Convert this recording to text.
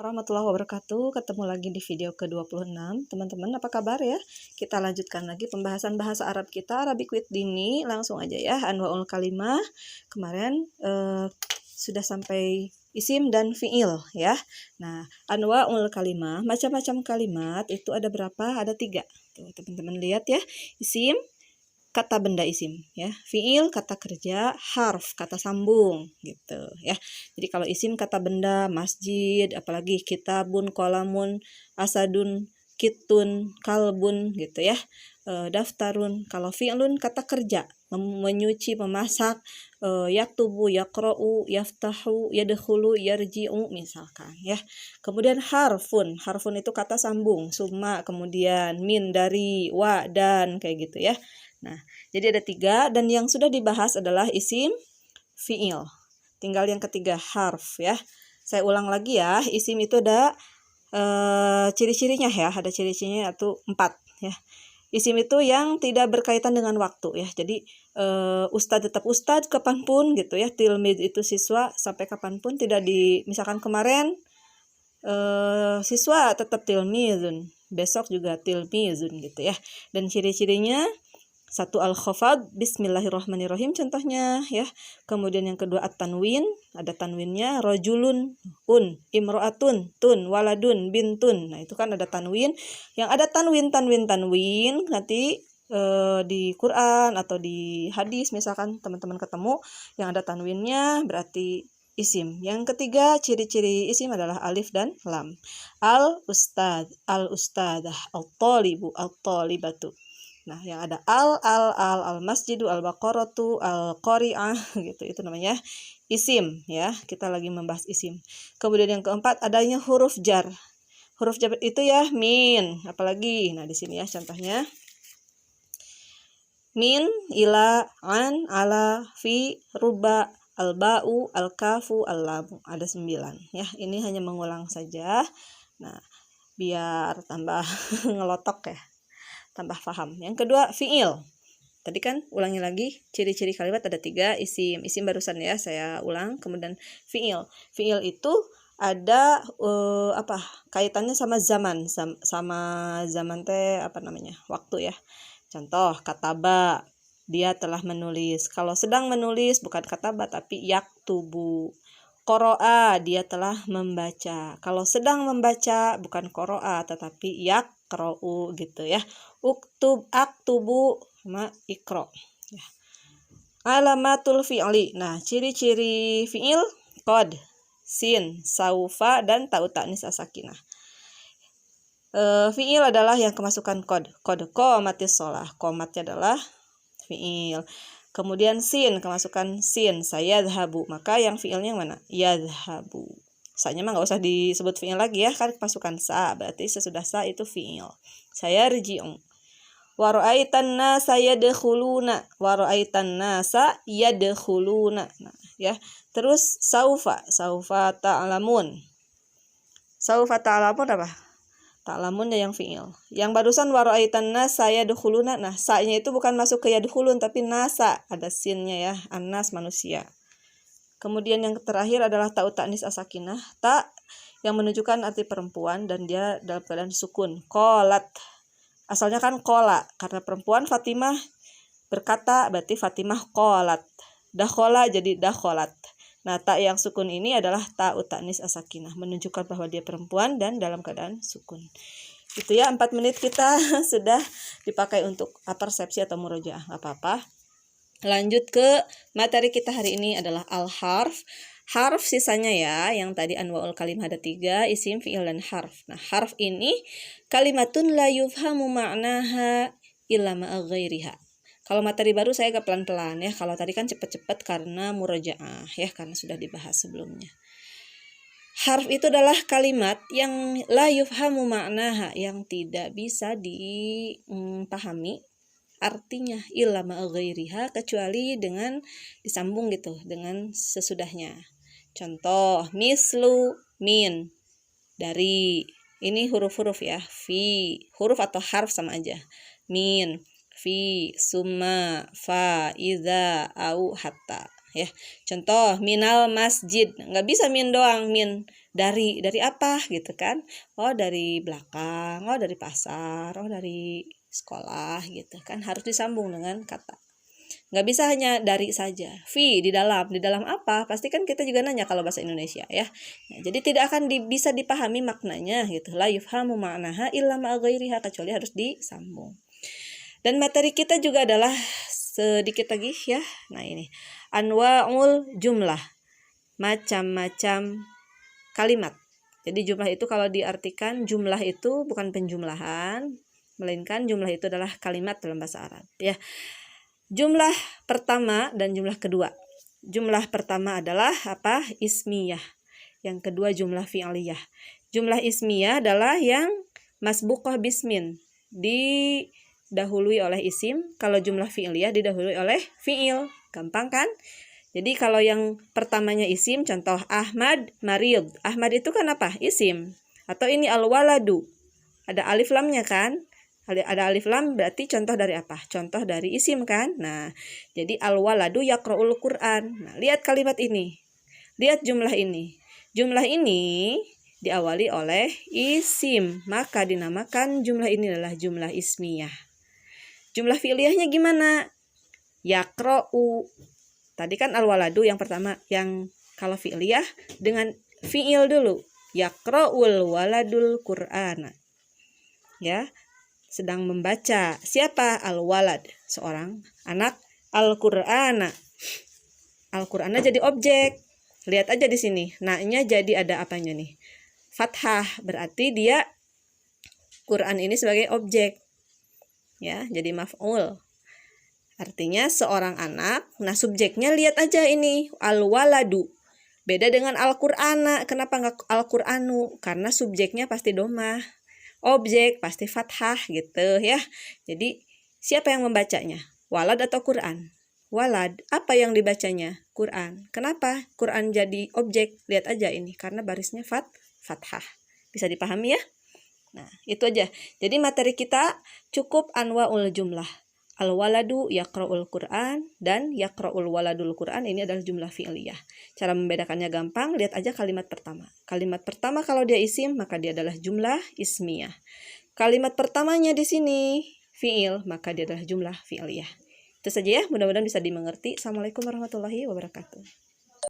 warahmatullahi wabarakatuh. Ketemu lagi di video ke-26. Teman-teman, apa kabar ya? Kita lanjutkan lagi pembahasan bahasa Arab kita, Arabic with Dini. Langsung aja ya, anwaul kalimah. Kemarin sudah sampai isim dan fi'il ya. Nah, anwaul kalimah, macam-macam kalimat itu ada berapa? Ada 3. Tuh, teman-teman lihat ya. Isim, kata benda isim ya, fiil kata kerja, harf kata sambung gitu ya. Jadi kalau isim kata benda, masjid, apalagi kitabun, kolamun, asadun, kitun, kalbun gitu ya. Daftarun. Kalau fi'lun kata kerja, menyuci, memasak, yaktubu, yaqra'u, yaftahu, yadkhulu, yarji'u misalkan ya. Kemudian harfun itu kata sambung, summa, kemudian min, dari, wa, dan kayak gitu ya. Nah, jadi ada 3 dan yang sudah dibahas adalah isim, fi'il. Tinggal yang ketiga harf ya. Saya ulang lagi ya, isim itu ada ciri-cirinya ya, ada ciri-cirinya yaitu 4 ya. Isim itu yang tidak berkaitan dengan waktu ya. Jadi ustadz tetap ustadz kapanpun gitu ya. Tilmid itu siswa sampai kapanpun, tidak misalkan kemarin siswa tetap tilmizun, besok juga tilmizun gitu ya. Dan ciri-cirinya 1 al-khafad, bismillahirrahmanirrahim contohnya ya. Kemudian yang kedua at-tanwin, ada tanwinnya, rajulun, imro'atun, tun, waladun, bintun. Nah, itu kan ada tanwin. Yang ada tanwin nanti di Quran atau di hadis misalkan teman-teman ketemu yang ada tanwinnya berarti isim. Yang ketiga ciri-ciri isim adalah alif dan lam. Al-ustad, al-ustadah, al-talibu, al-talibatu. Nah, yang ada al-masjidu, al-baqaratu, al-qari'ah gitu, itu namanya isim ya. Kita lagi membahas isim. Kemudian yang keempat adanya huruf jar. Huruf jar itu ya min, apalagi. Nah, di sini ya contohnya. Min, ila, an, ala, fi, ruba, al-ba'u, al-kafu, al-lamu. Ada 9 ya. Ini hanya mengulang saja. Nah, biar tambah ngelotok ya, tambah paham. Yang kedua fi'il. Tadi kan ulangi lagi, ciri-ciri kalimat ada 3, isim barusan ya saya ulang. Kemudian fi'il itu ada kaitannya sama zaman, sama zaman teh waktu ya. Contoh kataba, dia telah menulis. Kalau sedang menulis bukan kataba tapi yaktubu. Qoro'a, dia telah membaca. Kalau sedang membaca bukan qoro'a tetapi yaqra'u gitu ya. Aktubu sama ikro ya. Alamatul fi'li. Nah, ciri-ciri fi'il qad, sin, saufa dan ta'u ta'nis as-sakinah. Fi'il adalah yang kemasukan qad qamatis shalah. Qomatnya adalah fi'il. Kemudian sin, kemasukan sin, sayadhabu. Maka yang fi'ilnya yang mana? Yadhabu. Sa-nya mah nggak usah disebut fi'il lagi ya, kan kemasukan sa. Berarti sesudah sa itu fi'il. Sayarji'u. Wa ra'aitan nasa yadkhuluna. Wa ra'aitan nasa yadkhuluna. Nah, ya. Terus saufa ta'lamun. Saufa ta'lamun apa? Ta'lamun yang fi'il. Yang barusan wa ra'aitan nasa yadkhuluna. Nah, sa-nya itu bukan masuk ke yadkhulun tapi nasa, ada sinnya ya, annas manusia. Kemudian yang terakhir adalah ta'u ta'nis as-sakinah. Ta yang menunjukkan arti perempuan dan dia dalam keadaan sukun. Qalat. Asalnya kan qola, karena perempuan Fatimah berkata, berarti Fatimah qolat. Dakhola jadi dakholat. Nah, ta yang sukun ini adalah ta'u ta'nis as-sakinah, menunjukkan bahwa dia perempuan dan dalam keadaan sukun. Itu ya, 4 menit kita sudah dipakai untuk persepsi atau murojaah, apa-apa. Lanjut ke materi kita hari ini adalah al-harf. Harf sisanya ya, yang tadi anwaul kalimah ada 3, isim, fi'il, dan harf. Nah, harf ini kalimatun la yufhamu ma'naha illa ma'a ghairiha. Kalau materi baru saya agak pelan-pelan ya. Kalau tadi kan cepet-cepet karena murojaah ya, karena sudah dibahas sebelumnya. Harf itu adalah kalimat yang la yufhamu ma'naha, yang tidak bisa dipahami artinya illa ma'a ghairiha, kecuali dengan disambung gitu, dengan sesudahnya. Contoh, mislu, min, dari. Ini huruf-huruf ya, fi, huruf atau harf sama aja. Min, fi, summa, fa, idza, au, hatta. ya. Contoh minal masjid, nggak bisa min doang, min dari apa gitu kan. Oh dari belakang, oh dari pasar, oh dari sekolah gitu kan, harus disambung dengan kata. Nggak bisa hanya dari saja. Fi di dalam apa? Pasti kan kita juga nanya kalau bahasa Indonesia ya. Nah, jadi tidak akan bisa dipahami maknanya gitu. La yufhamu ma'naha illa ma'a ghairiha, kecuali harus disambung. Dan materi kita juga adalah sedikit lagi ya. Nah ini anwa'ul jumlah, macam-macam kalimat. Jadi jumlah itu kalau diartikan, jumlah itu bukan penjumlahan, melainkan jumlah itu adalah kalimat dalam bahasa Arab ya. Jumlah pertama dan jumlah kedua. Jumlah pertama adalah apa? Ismiyah. Yang kedua jumlah fi'liyah. Jumlah ismiyah adalah yang masbuqah bismin, didahului oleh isim. Kalau jumlah fi'liyah didahului oleh fi'il. Gampang kan? Jadi kalau yang pertamanya isim, contoh Ahmad marid. Ahmad itu kan apa? Isim. Atau ini al-waladu. Ada alif lamnya kan? Ada alif lam berarti contoh dari apa? Contoh dari isim kan? Nah, jadi al-waladu yaqra'ul Qur'an. Nah, lihat kalimat ini. Lihat jumlah ini. Jumlah ini diawali oleh isim, maka dinamakan jumlah ini adalah jumlah ismiyah. Jumlah fi'liyahnya gimana? Yaqra'u. Tadi kan al-waladu yang pertama, yang kalau fi'liyah dengan fi'il dulu. Yaqra'ul waladul Qur'ana. Ya. Sedang membaca. Siapa? Al-walad, seorang anak. Al-Qur'ana. Al-Qur'ana jadi objek. Lihat aja di sini. Nah-nya jadi ada apanya nih? Fathah, berarti dia Quran ini sebagai objek. Ya, jadi maf'ul. Artinya seorang anak. Nah, subjeknya lihat aja ini, al-waladu. Beda dengan Al-Qur'ana. Kenapa enggak Al-Qur'anu? Karena subjeknya pasti domah. Objek pasti fathah gitu ya. Jadi siapa yang membacanya? Walad atau Quran? Walad. Apa yang dibacanya? Quran. Kenapa Quran jadi objek? Lihat aja ini, karena barisnya fathah. Bisa dipahami ya? Nah, itu aja. Jadi materi kita cukup anwaul jumlah. Al-waladu yaqra'ul Qur'an dan yaqra'ul waladul Qur'an, ini adalah jumlah fi'liyah. Cara membedakannya gampang, lihat aja kalimat pertama. Kalimat pertama kalau dia isim, maka dia adalah jumlah ismiyah. Kalimat pertamanya di sini fi'il, maka dia adalah jumlah fi'liyah. Itu saja ya, mudah-mudahan bisa dimengerti. Assalamualaikum warahmatullahi wabarakatuh.